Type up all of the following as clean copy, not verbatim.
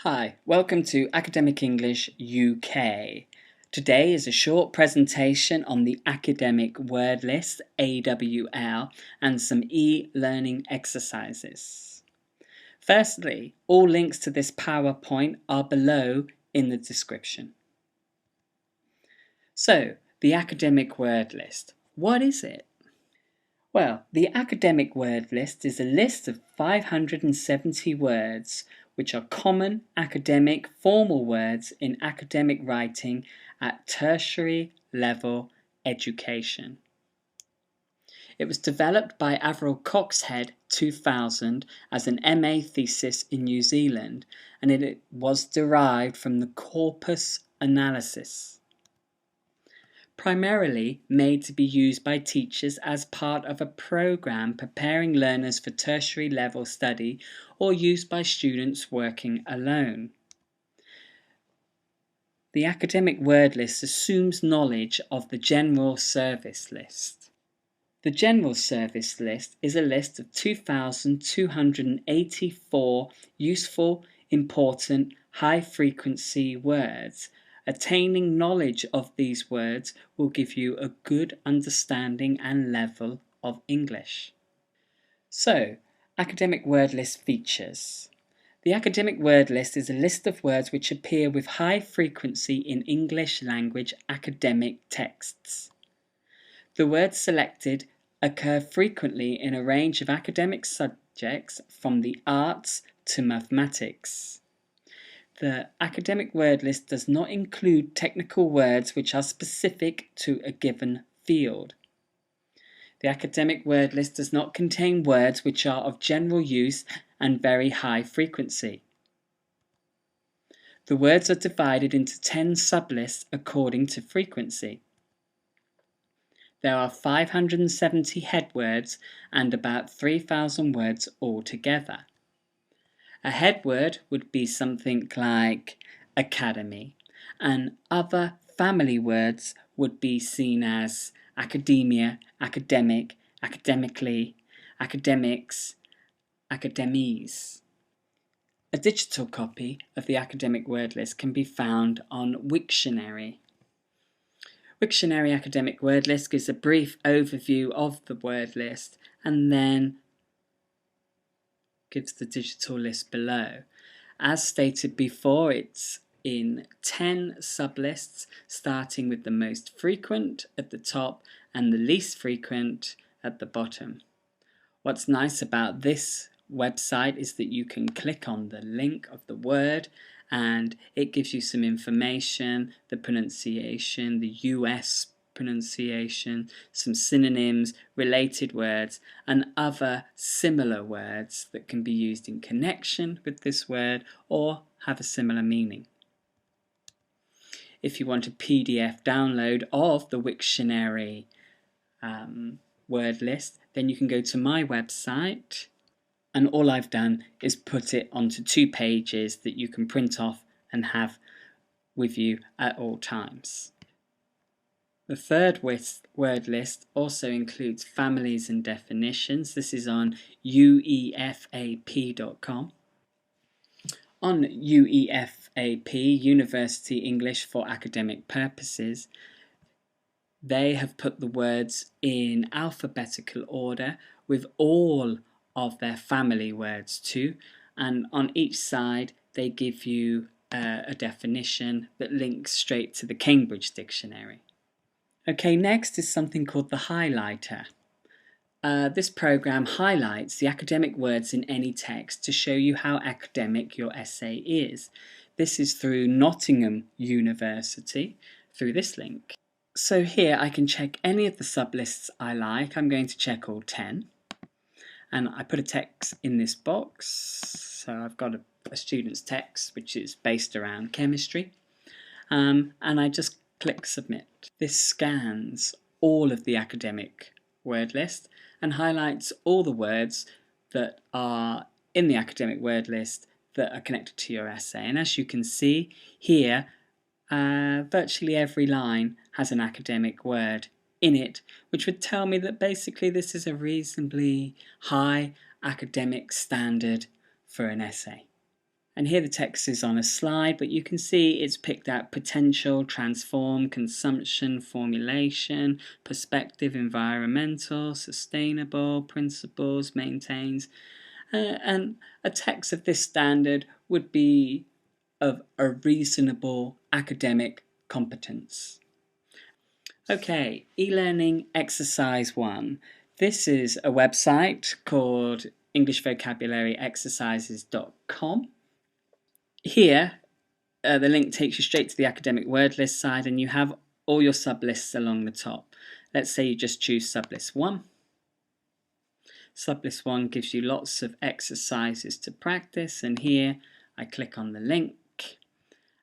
Hi, welcome to Academic English UK. Today is a short presentation on the academic word list, AWL, and some e-learning exercises. Firstly, all links to this PowerPoint are below in the description. So, the academic word list. What is it? Well, the academic word list is a list of 570 words which are common academic formal words in academic writing at tertiary level education. It was developed by A.W.L. Coxhead 2000 as an MA thesis in New Zealand, and it was derived from the corpus analysis. Primarily made to be used by teachers as part of a program preparing learners for tertiary level study or used by students working alone. The academic word list assumes knowledge of the general service list. The general service list is a list of 2,284 useful, important, high-frequency words. Attaining knowledge of these words will give you a good understanding and level of English. So, academic word list features. The academic word list is a list of words which appear with high frequency in English language academic texts. The words selected occur frequently in a range of academic subjects from the arts to mathematics. The academic word list does not include technical words which are specific to a given field. The academic word list does not contain words which are of general use and very high frequency. The words are divided into 10 sublists according to frequency. There are 570 head words and about 3,000 words altogether. A head word would be something like academy, and other family words would be seen as academia, academic, academically, academics, academies. A digital copy of the academic word list can be found on Wiktionary. Wiktionary academic word list gives a brief overview of the word list and then gives the digital list below. As stated before, it's in 10 sublists, starting with the most frequent at the top and the least frequent at the bottom. What's nice about this website is that you can click on the link of the word and it gives you some information, the pronunciation, the US pronunciation, some synonyms, related words, and other similar words that can be used in connection with this word or have a similar meaning. If you want a PDF download of the Wiktionary word list, then you can go to my website, and all I've done is put it onto 2 pages that you can print off and have with you at all times. The third word list also includes families and definitions. This is on UEFAP.com. On UEFAP, University English for Academic Purposes, they have put the words in alphabetical order with all of their family words too, and on each side they give you a definition that links straight to the Cambridge Dictionary. Okay, next is something called the Highlighter. This program highlights the academic words in any text to show you how academic your essay is. This is through Nottingham University, through this link. So here I can check any of the sublists I like. I'm going to check all 10. And I put a text in this box. So I've got a student's text which is based around chemistry. And I just click submit. This scans all of the academic word list and highlights all the words that are in the academic word list that are connected to your essay. And as you can see here, virtually every line has an academic word in it, which would tell me that basically this is a reasonably high academic standard for an essay. And here the text is on a slide, but you can see it's picked out potential, transform, consumption, formulation, perspective, environmental, sustainable, principles, maintains. And a text of this standard would be of a reasonable academic competence. Okay, e-learning exercise 1. This is a website called EnglishVocabularyExercises.com. Here, the link takes you straight to the academic word list side, and you have all your sublists along the top. Let's say you just choose sublist 1. Sublist 1 gives you lots of exercises to practice, and here I click on the link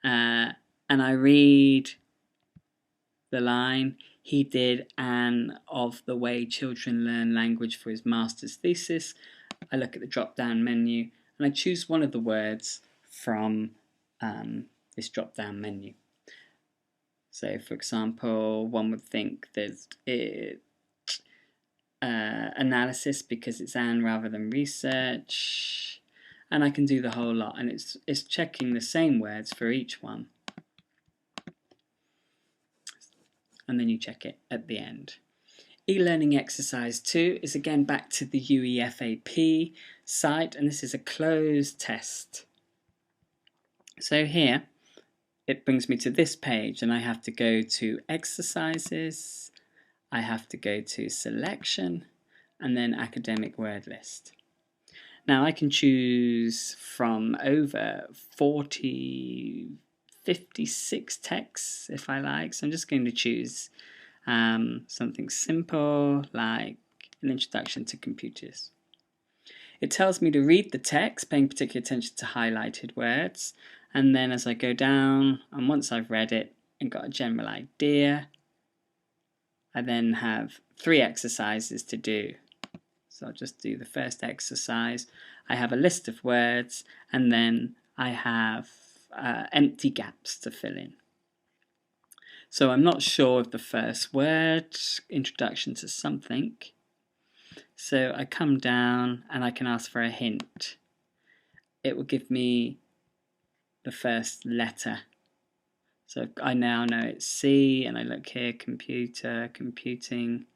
and I read the line, "He did an of the way children learn language for his master's thesis." I look at the drop down menu and I choose one of the words from this drop down menu. So for example, one would think there's analysis because it's an rather than research, and I can do the whole lot, and it's checking the same words for each one, and then you check it at the end. E-learning exercise 2 is again back to the UEFAP site, and this is a closed test. So here it brings me to this page, and I have to go to exercises, I have to go to selection, and then academic word list. Now I can choose from over 56 texts if I like, so I'm just going to choose something simple like an introduction to computers. It tells me to read the text, paying particular attention to highlighted words, and then as I go down, and once I've read it and got a general idea, I then have 3 exercises to do. So I'll just do the first exercise. I have a list of words, and then I have empty gaps to fill in. So I'm not sure of the first word, introduction to something. So I come down and I can ask for a hint. It will give me the first letter. So I now know it's C, and I look here, computer, computing,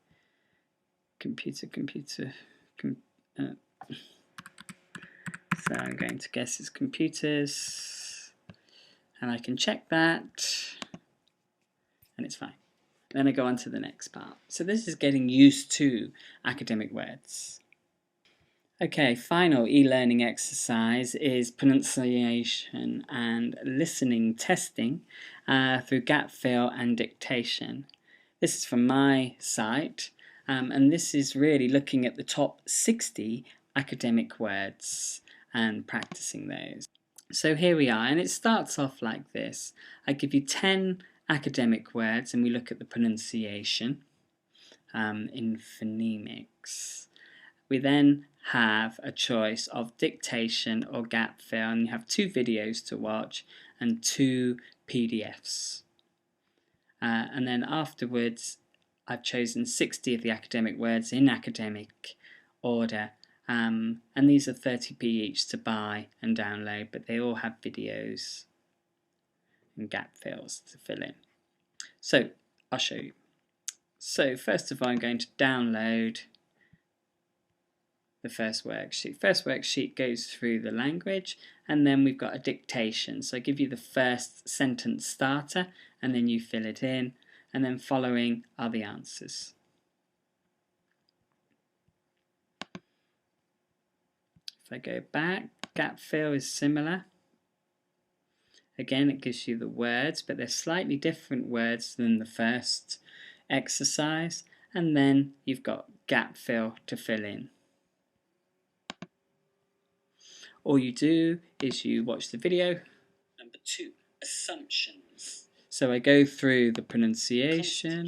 computer. So I'm going to guess it's computers, and I can check that, and it's fine. Then I go on to the next part. So this is getting used to academic words. Okay, final e-learning exercise is pronunciation and listening testing through gap fill and dictation. This is from my site, and this is really looking at the top 60 academic words and practicing those. So here we are, and it starts off like this. I give you 10 academic words, and we look at the pronunciation in phonemics. We then have a choice of dictation or gap fill, and you have 2 videos to watch and 2 PDFs. And then afterwards I've chosen 60 of the academic words in academic order, and these are 30p each to buy and download, but they all have videos and gap fills to fill in. So I'll show you. So first of all, I'm going to download the first worksheet. First worksheet goes through the language, and then we've got a dictation. So I give you the first sentence starter, and then you fill it in, and then following are the answers. If I go back, gap fill is similar. Again, it gives you the words, but they're slightly different words than the first exercise, and then you've got gap fill to fill in. All you do is you watch the video. Number 2, assumptions. So I go through the pronunciation.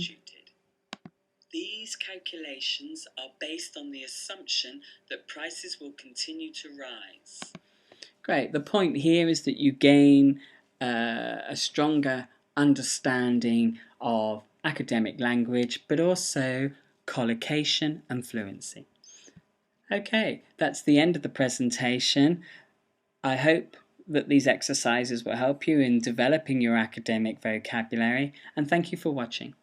These calculations are based on the assumption that prices will continue to rise. Great. The point here is that you gain a stronger understanding of academic language, but also collocation and fluency. Okay, that's the end of the presentation. I hope that these exercises will help you in developing your academic vocabulary, and thank you for watching.